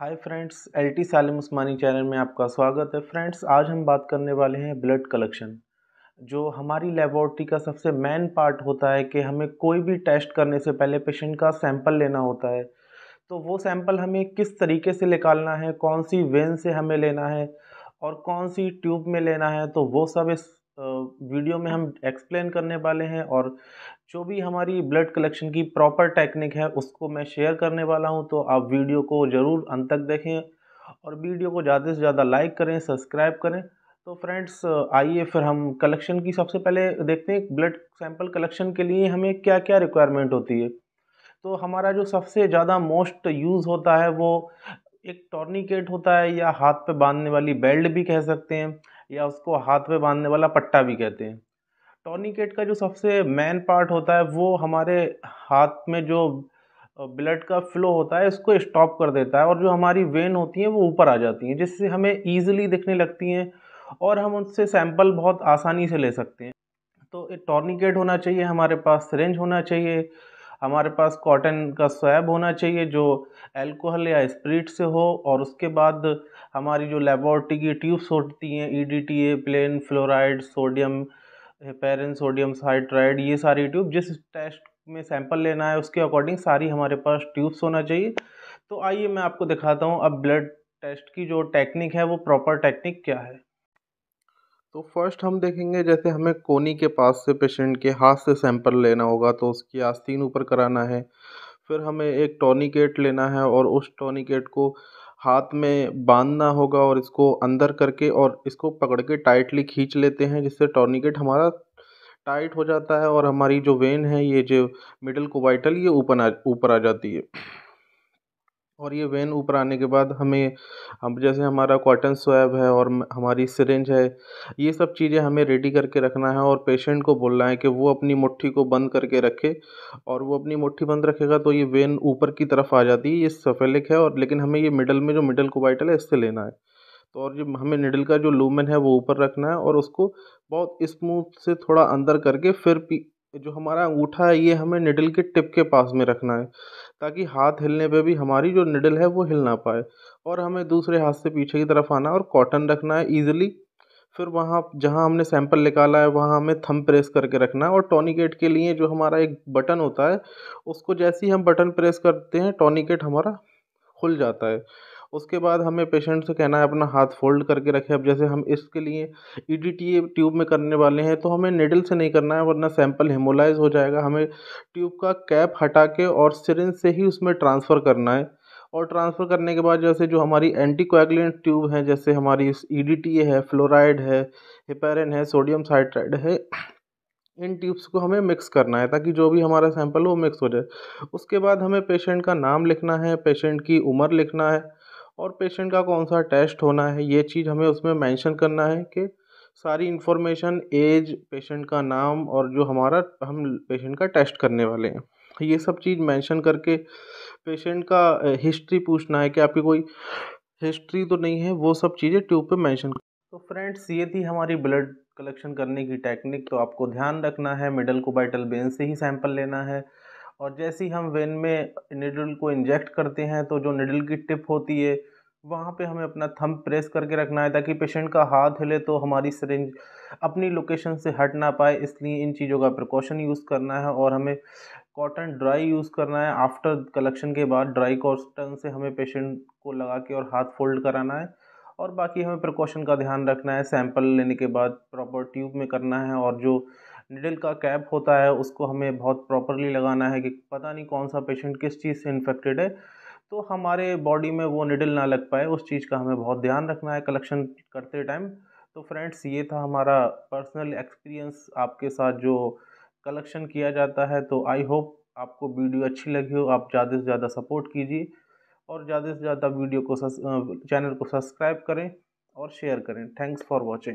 Hi friends, LT सालिम उस्मानी channel में आपका स्वागत है। फ्रेंड्स, आज हम बात करने वाले हैं ब्लड कलेक्शन, जो हमारी लेबोरेटरी का सबसे मेन पार्ट होता है कि हमें कोई भी टेस्ट करने से पहले पेशेंट का सैंपल लेना होता है। तो वो सैंपल हमें किस तरीके से निकालना है, कौन सी वेन से हमें लेना है और कौन सी ट्यूब में लेना है, तो वो सब इस वीडियो में हम एक्सप्लेन करने वाले हैं। और जो भी हमारी ब्लड कलेक्शन की प्रॉपर टेक्निक है उसको मैं शेयर करने वाला हूं, तो आप वीडियो को ज़रूर अंत तक देखें और वीडियो को ज़्यादा से ज़्यादा लाइक करें, सब्सक्राइब करें। तो फ्रेंड्स, आइए फिर हम कलेक्शन की सबसे पहले देखते हैं ब्लड सैंपल कलेक्शन के लिए हमें क्या क्या रिक्वायरमेंट होती है। तो हमारा जो सबसे ज़्यादा मोस्ट यूज़ होता है वो एक टॉर्निकेट होता है, या हाथ पे बांधने वाली बेल्ट भी कह सकते हैं, या उसको हाथ पे बांधने वाला पट्टा भी कहते हैं। टॉर्निकेट का जो सबसे मेन पार्ट होता है वो हमारे हाथ में जो ब्लड का फ्लो होता है इसको स्टॉप कर देता है, और जो हमारी वेन होती हैं वो ऊपर आ जाती हैं, जिससे हमें ईजिली दिखने लगती हैं और हम उनसे सैंपल बहुत आसानी से ले सकते हैं। तो एक टॉर्निकेट होना चाहिए, हमारे पास सिरिंज होना चाहिए, हमारे पास कॉटन का स्वैब होना चाहिए जो अल्कोहल या स्पिरिट से हो, और उसके बाद हमारी जो लेबोरेटरी की ट्यूब्स होती हैं, EDTA, plain fluoride, sodium heparin, sodium hydride, ये सारी ट्यूब जिस टेस्ट में सैंपल लेना है उसके अकॉर्डिंग सारी हमारे पास ट्यूब्स होना चाहिए। तो आइए मैं आपको दिखाता हूँ अब ब्लड टेस्ट की जो टेक्निक है वो प्रॉपर टेक्निक क्या है। तो फर्स्ट हम देखेंगे, जैसे हमें कोनी के पास से पेशेंट के हाथ से सैंपल लेना होगा तो उसकी आस्तीन ऊपर कराना है। फिर हमें एक टॉर्निकेट लेना है और उस टॉर्निकेट को हाथ में बांधना होगा और इसको अंदर करके और इसको पकड़ के टाइटली खींच लेते हैं, जिससे टॉर्निकेट हमारा टाइट हो जाता है और हमारी जो वेन है, ये जो मिडल कोबाइटल, ये ऊपर आ जाती है। और ये वेन ऊपर आने के बाद हमें, हम जैसे हमारा कॉटन स्वैब है और हमारी सिरिंज है, ये सब चीज़ें हमें रेडी करके रखना है और पेशेंट को बोलना है कि वो अपनी मुट्ठी को बंद करके रखे। और वो अपनी मुट्ठी बंद रखेगा तो ये वेन ऊपर की तरफ आ जाती है, ये सफेलिक है, और लेकिन हमें ये मिडल में जो मिडल कोबाइटल है इससे लेना है। तो और जो हमें निडल का जो लूमेन है वो ऊपर रखना है और उसको बहुत स्मूथ से थोड़ा अंदर करके फिर जो हमारा अंगूठा है ये हमें निडल के टिप के पास में रखना है, ताकि हाथ हिलने पे भी हमारी जो निडल है वो हिल ना पाए। और हमें दूसरे हाथ से पीछे की तरफ आना है और कॉटन रखना है ईज़िली। फिर वहाँ जहाँ हमने सैंपल निकाला है वहाँ हमें थंब प्रेस करके रखना है, और टॉर्निकेट के लिए जो हमारा एक बटन होता है उसको जैसे ही हम बटन प्रेस करते हैं टॉर्निकेट हमारा खुल जाता है। उसके बाद हमें पेशेंट से कहना है अपना हाथ फ़ोल्ड करके रखें। अब जैसे हम इसके लिए ईडीटीए ट्यूब में करने वाले हैं तो हमें निडल से नहीं करना है, वरना सैंपल हेमोलाइज़ हो जाएगा। हमें ट्यूब का कैप हटा के और सिरिंज से ही उसमें ट्रांसफ़र करना है। और ट्रांसफ़र करने के बाद जैसे जो हमारी एंटीकोएगुलेंट ट्यूब है, जैसे हमारी ईडीटीए है, फ्लोराइड है, हेपेरिन है, सोडियम साइट्राइड है, इन ट्यूब्स को हमें मिक्स करना है ताकि जो भी हमारा सैंपल हो वो मिक्स हो जाए। उसके बाद हमें पेशेंट का नाम लिखना है, पेशेंट की उम्र लिखना है और पेशेंट का कौन-सा टेस्ट होना है, ये चीज़ हमें उसमें मेंशन करना है कि सारी इन्फॉर्मेशन, ऐज, पेशेंट का नाम और जो हमारा हम पेशेंट का टेस्ट करने वाले हैं। ये सब चीज़ मेंशन करके पेशेंट का हिस्ट्री पूछना है कि आपकी कोई हिस्ट्री तो नहीं है, वो सब चीज़ें ट्यूब पे मेंशन। तो फ्रेंड्स, ये थी हमारी ब्लड कलेक्शन करने की टेक्निक। तो आपको ध्यान रखना है मिडल कोबाइटल वेन से ही सैंपल लेना है, और जैसे ही हम वेन में निडल को इंजेक्ट करते हैं तो जो निडल की टिप होती है वहाँ पे हमें अपना थंब प्रेस करके रखना है, ताकि पेशेंट का हाथ हिले तो हमारी सिरिंज अपनी लोकेशन से हट ना पाए। इसलिए इन चीज़ों का प्रिकॉशन यूज़ करना है, और हमें कॉटन ड्राई यूज़ करना है। आफ्टर कलेक्शन के बाद ड्राई कॉटन से हमें पेशेंट को लगा के और हाथ फोल्ड कराना है। और बाकी हमें प्रिकॉशन का ध्यान रखना है, सैंपल लेने के बाद प्रॉपर ट्यूब में करना है, और जो निडल का कैप होता है उसको हमें बहुत प्रॉपरली लगाना है कि पता नहीं कौन सा पेशेंट किस चीज़ से इन्फेक्टेड है, तो हमारे बॉडी में वो निडल ना लग पाए। उस चीज़ का हमें बहुत ध्यान रखना है कलेक्शन करते टाइम। तो फ्रेंड्स, ये था हमारा पर्सनल एक्सपीरियंस आपके साथ जो कलेक्शन किया जाता है। तो आई होप आपको वीडियो अच्छी लगी हो, आप ज़्यादा से ज़्यादा सपोर्ट कीजिए और ज़्यादा से ज़्यादा वीडियो को चैनल को सब्सक्राइब करें और शेयर करें। Thanks for watching.